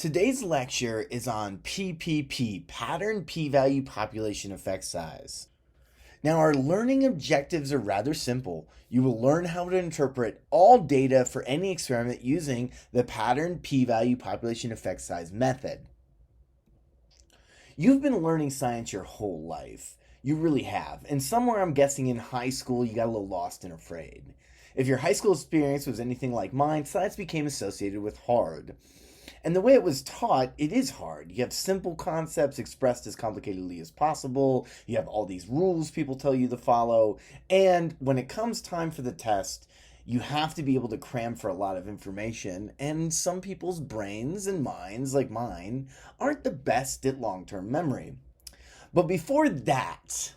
Today's lecture is on PPP, Pattern P-Value Population Effect Size. Now, our learning objectives are rather simple. You will learn how to interpret all data for any experiment using the Pattern P-Value Population Effect Size method. You've been learning science your whole life. You really have. And somewhere, I'm guessing, in high school, you got a little lost and afraid. If your high school experience was anything like mine, science became associated with hard. And the way it was taught, it is hard. You have simple concepts expressed as complicatedly as possible. You have all these rules people tell you to follow. And when it comes time for the test, you have to be able to cram for a lot of information. And some people's brains and minds, like mine, aren't the best at long-term memory. But before that,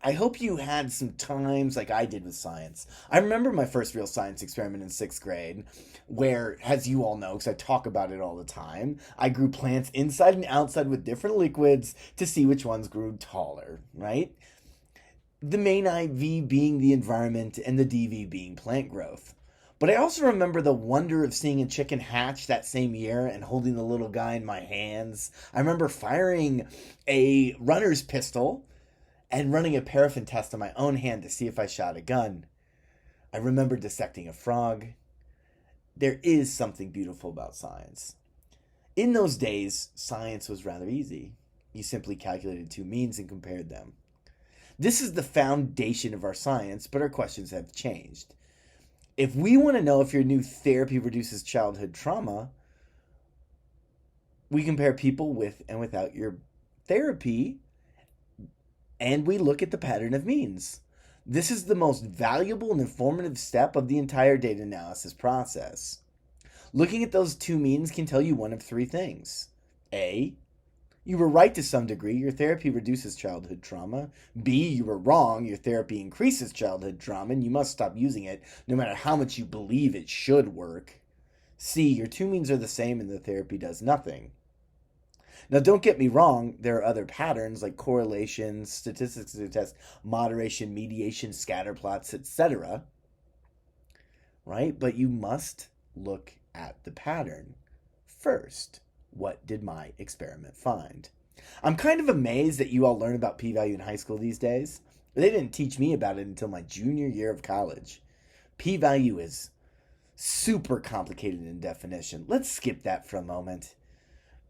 I hope you had some times like I did with science. I remember my first real science experiment in 6th grade, where, as you all know, because I talk about it all the time, I grew plants inside and outside with different liquids to see which ones grew taller, right? The main IV being the environment and the DV being plant growth. But I also remember the wonder of seeing a chicken hatch that same year and holding the little guy in my hands. I remember firing a runner's pistol and running a paraffin test on my own hand to see if I shot a gun. I remember dissecting a frog. There is something beautiful about science. In those days, science was rather easy. You simply calculated two means and compared them. This is the foundation of our science, but our questions have changed. If we want to know if your new therapy reduces childhood trauma, we compare people with and without your therapy, and we look at the pattern of means. This is the most valuable and informative step of the entire data analysis process. Looking at those two means can tell you one of three things. A, you were right to some degree, your therapy reduces childhood trauma. B, you were wrong, your therapy increases childhood trauma and you must stop using it no matter how much you believe it should work. C, your two means are the same and the therapy does nothing. Now, don't get me wrong, there are other patterns like correlations, statistics to test moderation, mediation, scatter plots, etc. Right? But you must look at the pattern. First, what did my experiment find? I'm kind of amazed that you all learn about p-value in high school these days. They didn't teach me about it until my junior year of college. P-value is super complicated in definition. Let's skip that for a moment.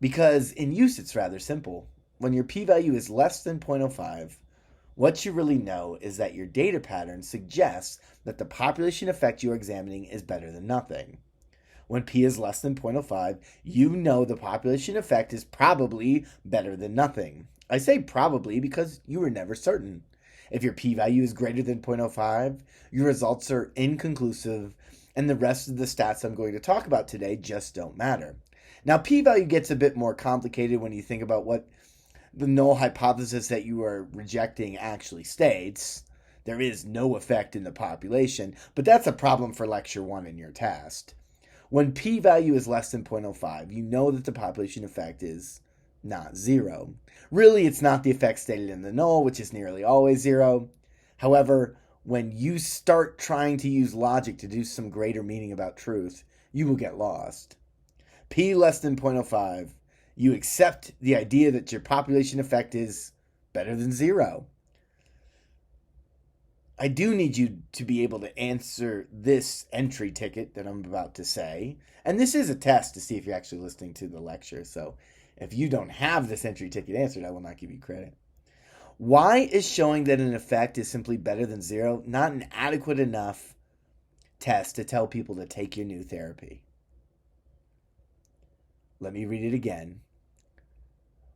Because in use, it's rather simple. When your p-value is less than 0.05, what you really know is that your data pattern suggests that the population effect you are examining is better than nothing. When p is less than 0.05, you know the population effect is probably better than nothing. I say probably because you were never certain. If your p-value is greater than 0.05, your results are inconclusive, and the rest of the stats I'm going to talk about today just don't matter. Now, p-value gets a bit more complicated when you think about what the null hypothesis that you are rejecting actually states. There is no effect in the population, but that's a problem for lecture 1 in your test. When p-value is less than 0.05, you know that the population effect is not zero. Really, it's not the effect stated in the null, which is nearly always zero. However, when you start trying to use logic to do some greater meaning about truth, you will get lost. P less than 0.05, you accept the idea that your population effect is better than zero. I do need you to be able to answer this entry ticket that I'm about to say. And this is a test to see if you're actually listening to the lecture. So if you don't have this entry ticket answered, I will not give you credit. Why is showing that an effect is simply better than zero not an adequate enough test to tell people to take your new therapy? Let me read it again.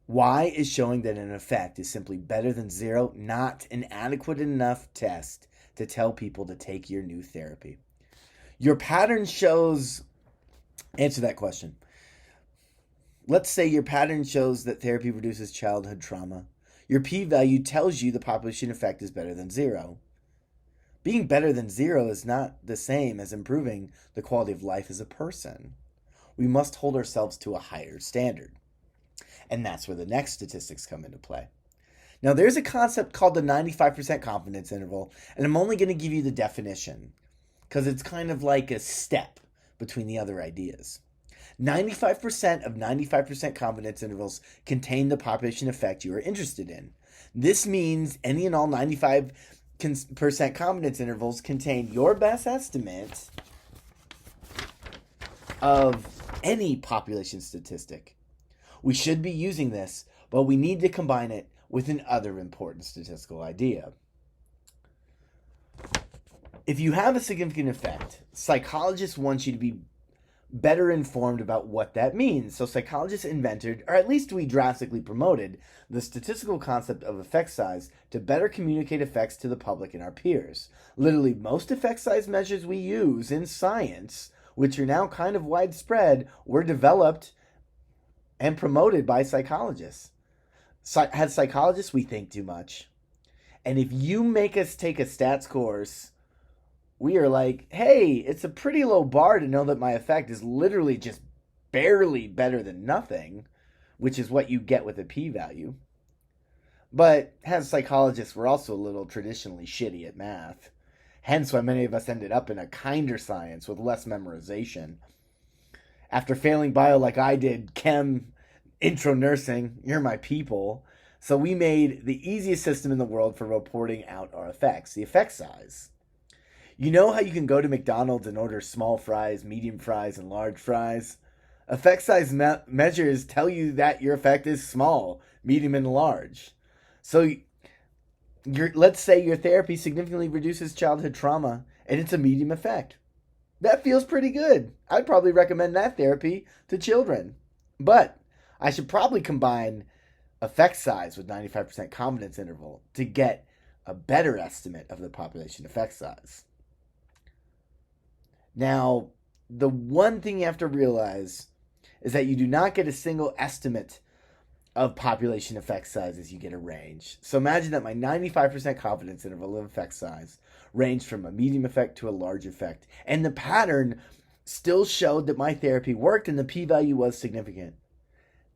Why is showing that an effect is simply better than zero not an adequate enough test to tell people to take your new therapy? Your pattern shows... Answer that question. Let's say your pattern shows that therapy reduces childhood trauma. Your p-value tells you the population effect is better than zero. Being better than zero is not the same as improving the quality of life as a person. We must hold ourselves to a higher standard. And that's where the next statistics come into play. Now, there's a concept called the 95% confidence interval, and I'm only going to give you the definition because it's kind of like a step between the other ideas. 95% of 95% confidence intervals contain the population effect you are interested in. This means any and all 95% confidence intervals contain your best estimate of any population statistic. We should be using this, but we need to combine it with another important statistical idea. If you have a significant effect, psychologists want you to be better informed about what that means. So psychologists invented, or at least we drastically promoted, the statistical concept of effect size to better communicate effects to the public and our peers. Literally, most effect size measures we use in science, which are now kind of widespread, were developed and promoted by psychologists. As psychologists, we think too much. And if you make us take a stats course, we are like, hey, it's a pretty low bar to know that my effect is literally just barely better than nothing, which is what you get with a p-value. But as psychologists, we're also a little traditionally shitty at math. Hence why many of us ended up in a kinder science with less memorization. After failing bio like I did, chem, intro nursing, you're my people. So we made the easiest system in the world for reporting out our effects, the effect size. You know how you can go to McDonald's and order small fries, medium fries, and large fries? Effect size measures tell you that your effect is small, medium, and large. So let's say your therapy significantly reduces childhood trauma, and it's a medium effect. That feels pretty good. I'd probably recommend that therapy to children. But I should probably combine effect size with 95% confidence interval to get a better estimate of the population effect size. Now, the one thing you have to realize is that you do not get a single estimate of population effect size as you get a range. So imagine that my 95% confidence interval of effect size ranged from a medium effect to a large effect. And the pattern still showed that my therapy worked and the p-value was significant.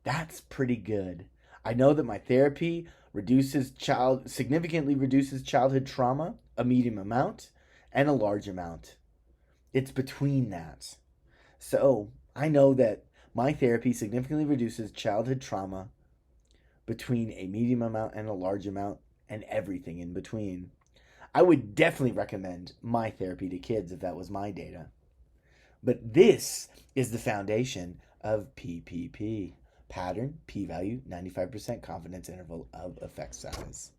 That's pretty good. I know that my therapy significantly reduces childhood trauma, a medium amount, and a large amount. It's between that. So I know that my therapy significantly reduces childhood trauma between a medium amount and a large amount and everything in between. I would definitely recommend my therapy to kids if that was my data. But this is the foundation of PPP. Pattern, p-value, 95% confidence interval of effect size.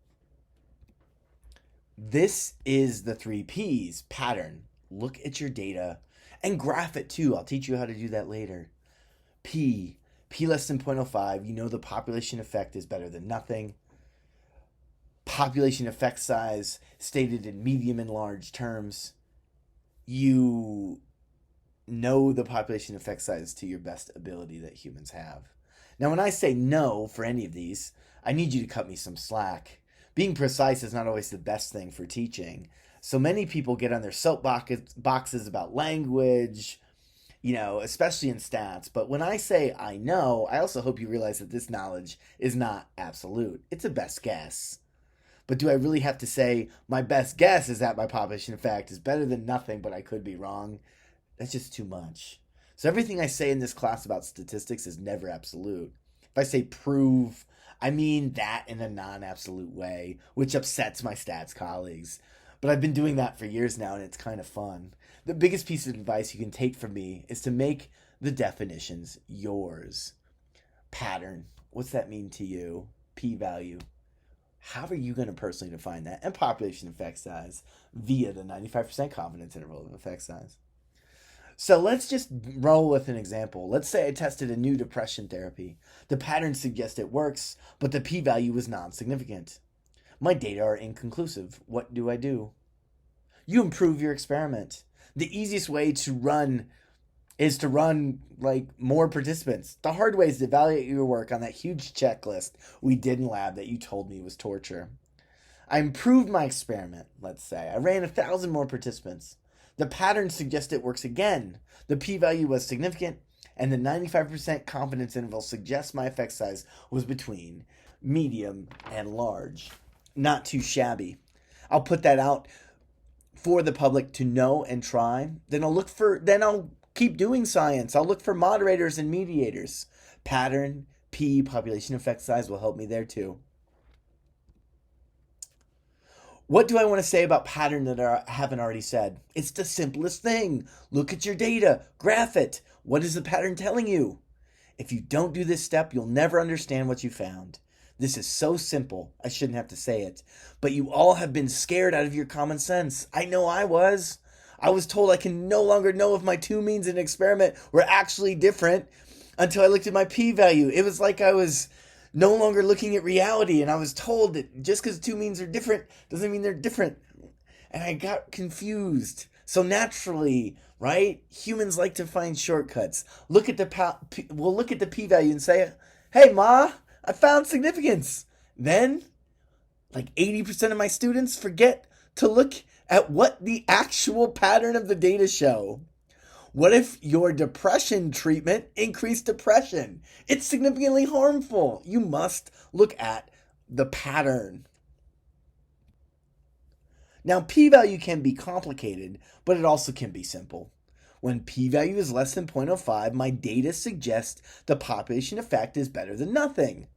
This is the 3 P's, pattern. Look at your data and graph it too. I'll teach you how to do that later. P less than 0.05, you know the population effect is better than nothing. Population effect size stated in medium and large terms. You know the population effect size to your best ability that humans have. Now, when I say no for any of these, I need you to cut me some slack. Being precise is not always the best thing for teaching. So many people get on their soapboxes about language, especially in stats. But when I say I know, I also hope you realize that this knowledge is not absolute. It's a best guess. But do I really have to say my best guess is that my population effect is better than nothing, but I could be wrong? That's just too much. So everything I say in this class about statistics is never absolute. If I say prove, I mean that in a non-absolute way, which upsets my stats colleagues. But I've been doing that for years now, and it's kind of fun. The biggest piece of advice you can take from me is to make the definitions yours. Pattern. What's that mean to you? P-value. How are you going to personally define that? And population effect size via the 95% confidence interval of effect size. So let's just roll with an example. Let's say I tested a new depression therapy. The pattern suggests it works, but the p-value is non-significant. My data are inconclusive. What do I do? You improve your experiment. The easiest way to run is to run more participants. The hard way is to evaluate your work on that huge checklist we did in lab that you told me was torture. I improved my experiment, let's say. I ran 1,000 more participants. The pattern suggests it works again. The p-value was significant, and the 95% confidence interval suggests my effect size was between medium and large. Not too shabby. I'll put that out for the public to know and try. Then I'll keep doing science. I'll look for moderators and mediators. Pattern, P, population effect size will help me there too. What do I want to say about pattern that I haven't already said? It's the simplest thing. Look at your data, graph it. What is the pattern telling you? If you don't do this step, you'll never understand what you found. This is so simple, I shouldn't have to say it. But you all have been scared out of your common sense. I know I was. I was told I can no longer know if my two means in an experiment were actually different until I looked at my p-value. It was like I was no longer looking at reality, and I was told that just because two means are different doesn't mean they're different. And I got confused. So naturally, right? Humans like to find shortcuts. We'll look at the p-value and say, "Hey, Ma, I found significance." Then, like 80% of my students forget to look at what the actual pattern of the data show. What if your depression treatment increased depression? It's significantly harmful. You must look at the pattern. Now, p-value can be complicated, but it also can be simple. When p-value is less than 0.05, my data suggests the population effect is better than nothing.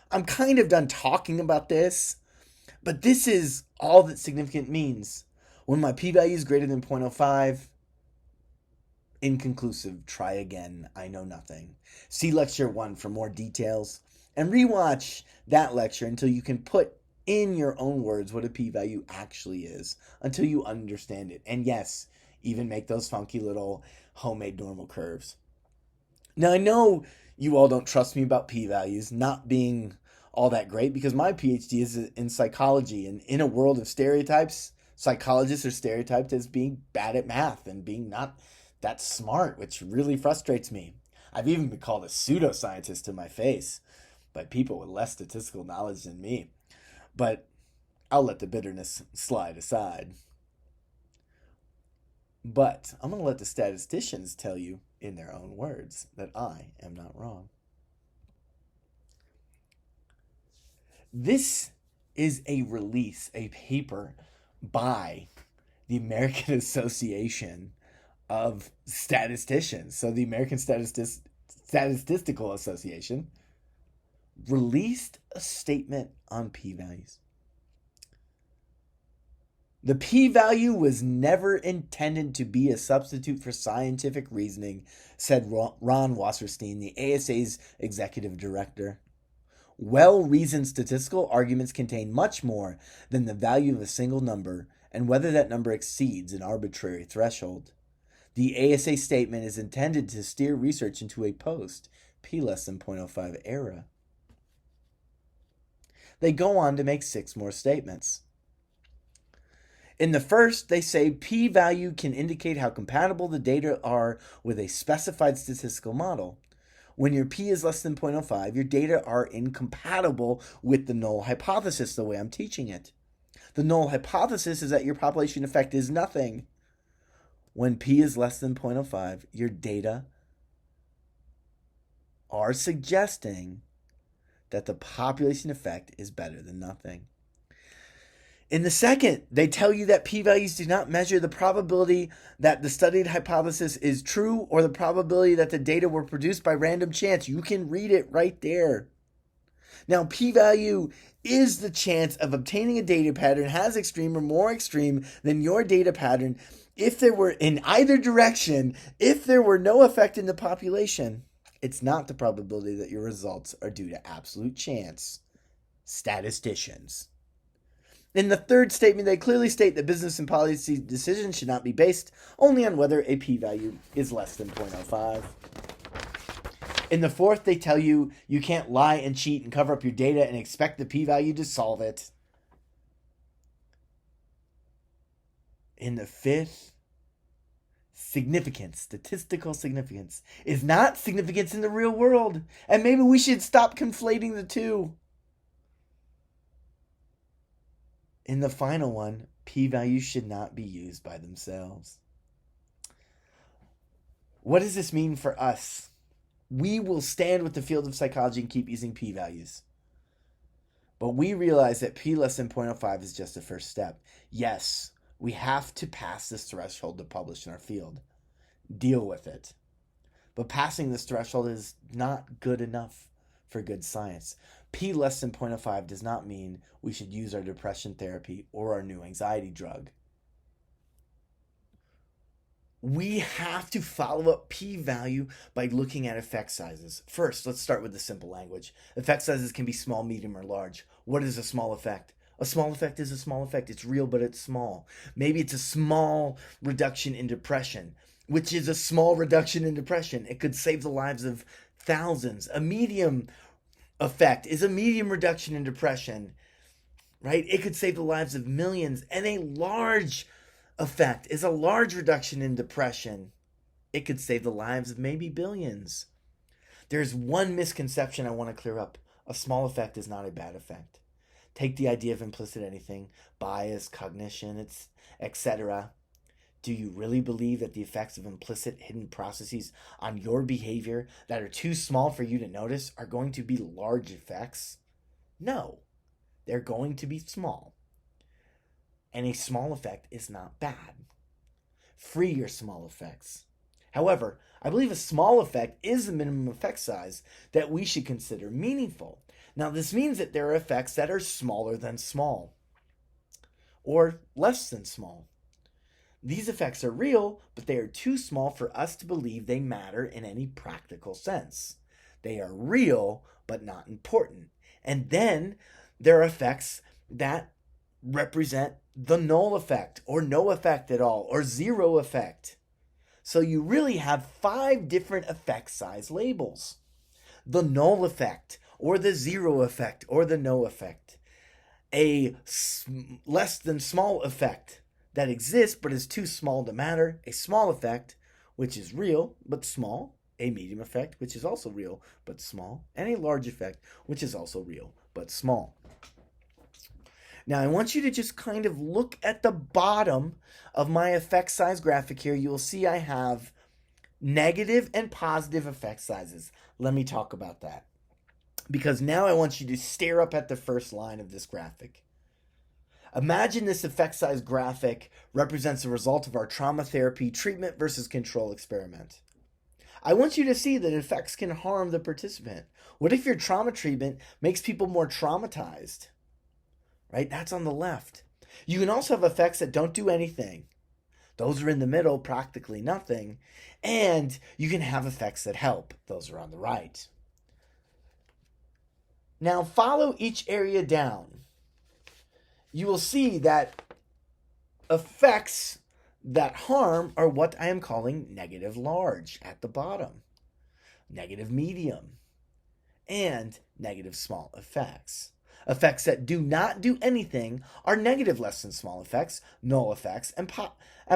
I'm kind of done talking about this, but this is all that significant means. When my p-value is greater than 0.05, inconclusive, try again, I know nothing. See lecture 1 for more details, and rewatch that lecture until you can put in your own words what a p-value actually is, until you understand it. And yes, even make those funky little homemade normal curves. Now, I know you all don't trust me about p-values not being all that great because my PhD is in psychology, and in a world of stereotypes, psychologists are stereotyped as being bad at math and being not that smart, which really frustrates me. I've even been called a pseudoscientist to my face by people with less statistical knowledge than me. But I'll let the bitterness slide aside. But I'm going to let the statisticians tell you in their own words that I am not wrong. This is a release, a paper by the American Association of Statisticians. So the American Statistical Association released a statement on p-values. The p-value was never intended to be a substitute for scientific reasoning, said Ron Wasserstein, the ASA's executive director. Well-reasoned statistical arguments contain much more than the value of a single number and whether that number exceeds an arbitrary threshold. The ASA statement is intended to steer research into a post p less than 0.05 era. They go on to make 6 more statements. In the first, they say p-value can indicate how compatible the data are with a specified statistical model. When your p is less than 0.05, your data are incompatible with the null hypothesis, the way I'm teaching it. The null hypothesis is that your population effect is nothing. When p is less than 0.05, your data are suggesting that the population effect is better than nothing. In the second, they tell you that p-values do not measure the probability that the studied hypothesis is true or the probability that the data were produced by random chance. You can read it right there. Now, p-value is the chance of obtaining a data pattern has extreme or more extreme than your data pattern if there were in either direction, if there were no effect in the population. It's not the probability that your results are due to absolute chance. Statisticians. In the third statement, they clearly state that business and policy decisions should not be based only on whether a p-value is less than 0.05. In the fourth, they tell you you can't lie and cheat and cover up your data and expect the p-value to solve it. In the fifth, significance, statistical significance, is not significance in the real world. And maybe we should stop conflating the two. In the final one, p-values should not be used by themselves. What does this mean for us? We will stand with the field of psychology and keep using p-values. But we realize that p less than 0.05 is just the first step. Yes, we have to pass this threshold to publish in our field. deal with it. But passing this threshold is not good enough for good science. P less than 0.05 does not mean we should use our depression therapy or our new anxiety drug. We have to follow up p-value by looking at effect sizes. First, let's start with the simple language. Effect sizes can be small, medium, or large. What is a small effect? A small effect is a small effect. It's real, but it's small. Maybe it's a small reduction in depression, which is a small reduction in depression. It could save the lives of thousands. A medium effect is a medium reduction in depression, right? It could save the lives of millions. And a large effect is a large reduction in depression. It could save the lives of maybe billions. There's one misconception I want to clear up. A small effect is not a bad effect. Take the idea of implicit anything, bias, cognition, etc. Do you really believe that the effects of implicit hidden processes on your behavior that are too small for you to notice are going to be large effects? No, they're going to be small. And a small effect is not bad. Free your small effects. However, I believe a small effect is the minimum effect size that we should consider meaningful. Now, this means that there are effects that are smaller than small, or less than small. These effects are real, but they are too small for us to believe they matter in any practical sense. They are real, but not important. And then there are effects that represent the null effect, or no effect at all, or zero effect. So you really have 5 different effect size labels. The null effect, or the zero effect, or the no effect. A less than small effect that exists but is too small to matter. A small effect, which is real but small. A medium effect, which is also real but small. And a large effect, which is also real but small. Now, I want you to just kind of look at the bottom of my effect size graphic here. You will see I have negative and positive effect sizes. Let me talk about that. Because now I want you to stare up at the first line of this graphic. Imagine this effect size graphic represents the result of our trauma therapy treatment versus control experiment. I want you to see that effects can harm the participant. What if your trauma treatment makes people more traumatized? Right? That's on the left. You can also have effects that don't do anything. Those are in the middle, practically nothing. And you can have effects that help. Those are on the right. Now follow each area down. You will see that effects that harm are what I am calling negative large at the bottom, negative medium, and negative small effects. Effects that do not do anything are negative less than small effects, null effects, and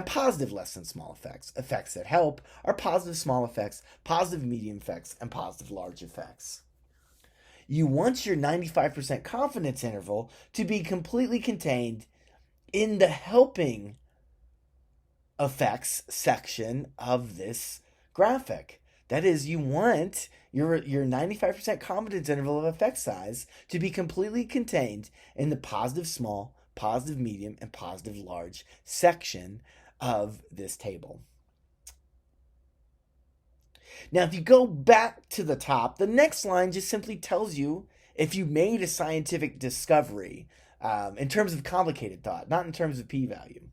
positive less than small effects. Effects that help are positive small effects, positive medium effects, and positive large effects. You want your 95% confidence interval to be completely contained in the helping effects section of this graphic. That is, you want your 95% confidence interval of effect size to be completely contained in the positive small, positive medium, and positive large section of this table. Now, if you go back to the top, the next line just simply tells you if you made a scientific discovery in terms of complicated thought, not in terms of p-value.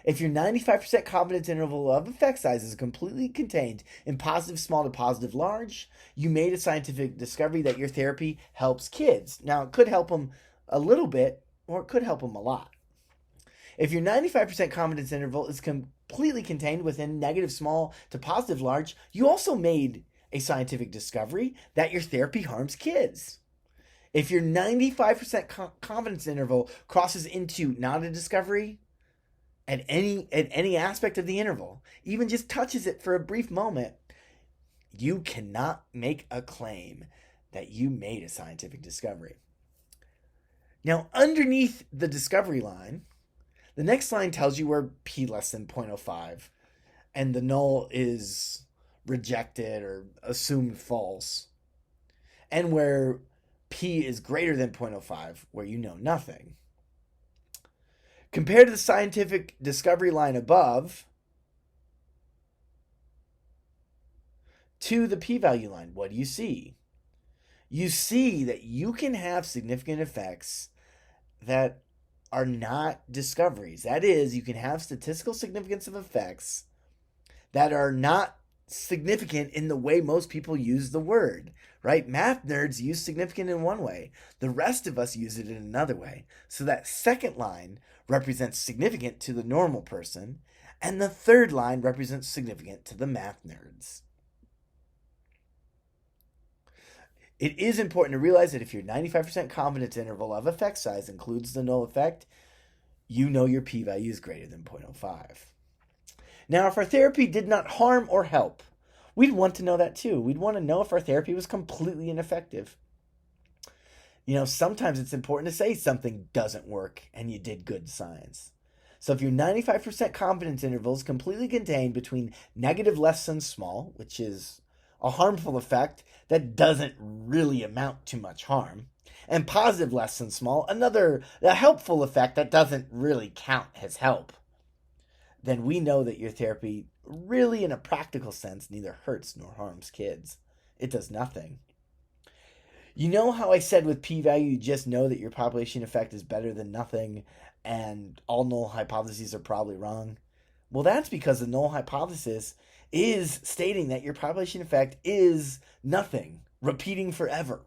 If your 95% confidence interval of effect size is completely contained in positive small to positive large, you made a scientific discovery that your therapy helps kids. Now, it could help them a little bit, or it could help them a lot. If your 95% confidence interval is completely contained within negative small to positive large, you also made a scientific discovery that your therapy harms kids. If your 95% confidence interval crosses into not a discovery, at any aspect of the interval, even just touches it for a brief moment, you cannot make a claim that you made a scientific discovery. Now, underneath the discovery line, the next line tells you where p less than 0.05 and the null is rejected or assumed false, and where p is greater than 0.05, where you know nothing. Compared to the scientific discovery line above, to the p-value line, what do you see? You see that you can have significant effects that are not discoveries. That is, you can have statistical significance of effects that are not significant in the way most people use the word, right? Math nerds use significant in one way. The rest of us use it in another way. So that second line represents significant to the normal person, and the third line represents significant to the math nerds. It is important to realize that if your 95% confidence interval of effect size includes the null effect, you know your p-value is greater than 0.05. Now, if our therapy did not harm or help, we'd want to know that too. We'd want to know if our therapy was completely ineffective. You know, sometimes it's important to say something doesn't work and you did good science. So if your 95% confidence interval is completely contained between negative less than small, which is a harmful effect that doesn't really amount to much harm, and positive less than small, a helpful effect that doesn't really count as help, then we know that your therapy really, in a practical sense, neither hurts nor harms kids. It does nothing. You know how I said with p-value, you just know that your population effect is better than nothing and all null hypotheses are probably wrong? Well, that's because the null hypothesis is stating that your population effect is nothing, repeating forever.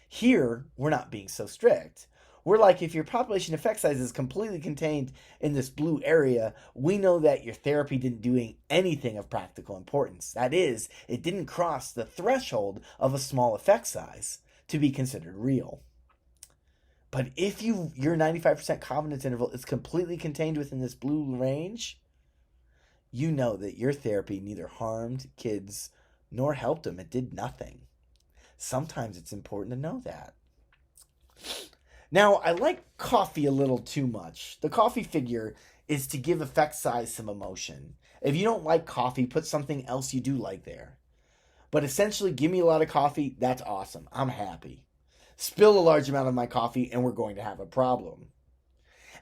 Here, we're not being so strict. We're like, if your population effect size is completely contained in this blue area, we know that your therapy didn't do anything of practical importance. That is, it didn't cross the threshold of a small effect size to be considered real. But if your 95% confidence interval is completely contained within this blue range, you know that your therapy neither harmed kids nor helped them. It did nothing. Sometimes it's important to know that. Now, I like coffee a little too much. The coffee figure is to give effect size some emotion. If you don't like coffee, put something else you do like there. But essentially, give me a lot of coffee, that's awesome. I'm happy. Spill a large amount of my coffee, and we're going to have a problem.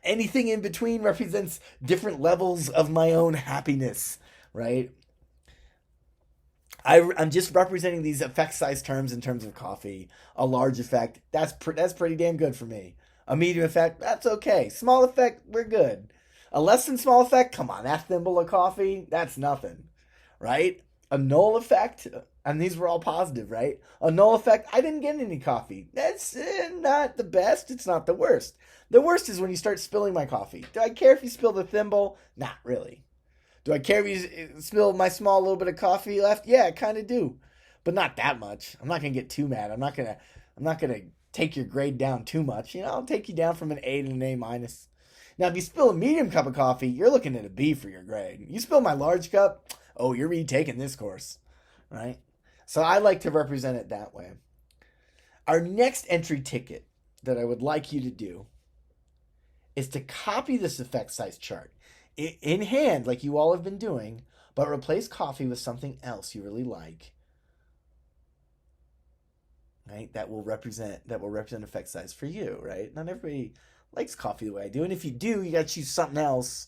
Anything in between represents different levels of my own happiness, right? I'm just representing these effect size terms in terms of coffee. A large effect, that's pretty damn good for me. A medium effect, that's okay. Small effect, we're good. A less than small effect, come on, that thimble of coffee, that's nothing, right? A null effect, and these were all positive, right? A null effect, I didn't get any coffee. That's not the best, it's not the worst. The worst is when you start spilling my coffee. Do I care if you spill the thimble? Not really. Do I care if you spill my small little bit of coffee left? Yeah, I kind of do, but not that much. I'm not gonna get too mad. I'm not gonna take your grade down too much. You know, I'll take you down from an A to an A minus. Now, if you spill a medium cup of coffee, you're looking at a B for your grade. You spill my large cup, oh, you're retaking this course, right? So I like to represent it that way. Our next entry ticket that I would like you to do is to copy this effect size chart in hand, like you all have been doing, but replace coffee with something else you really like, right? That will represent effect size for you, right? Not everybody likes coffee the way I do, and if you do, you got to choose something else,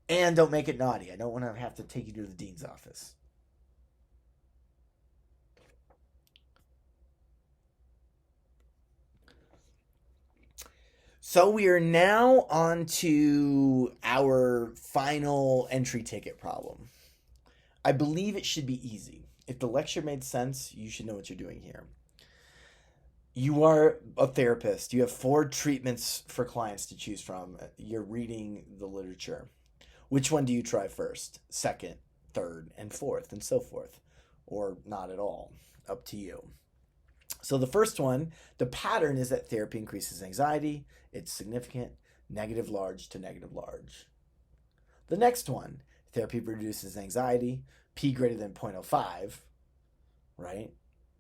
and don't make it naughty. I don't want to have to take you to the dean's office. So we are now on to our final entry ticket problem. I believe it should be easy. If the lecture made sense, you should know what you're doing here. You are a therapist. You have 4 treatments for clients to choose from. You're reading the literature. Which one do you try first, second, third, and fourth, and so forth? Or not at all. Up to you. So the first one, the pattern is that therapy increases anxiety. It's significant, negative large to negative large. The next one, therapy reduces anxiety, p greater than 0.05, right?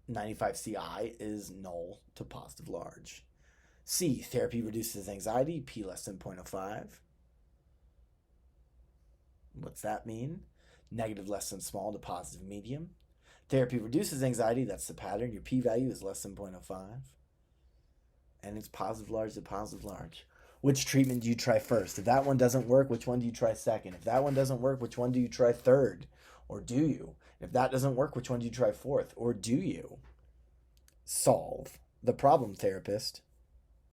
95 CI is null to positive large. C, therapy reduces anxiety, p less than 0.05. What's that mean? Negative less than small to positive medium. Therapy reduces anxiety, that's the pattern. Your p-value is less than 0.05. And it's positive large to positive large. Which treatment do you try first? If that one doesn't work, which one do you try second? If that one doesn't work, which one do you try third? Or do you? If that doesn't work, which one do you try fourth? Or do you solve the problem, therapist?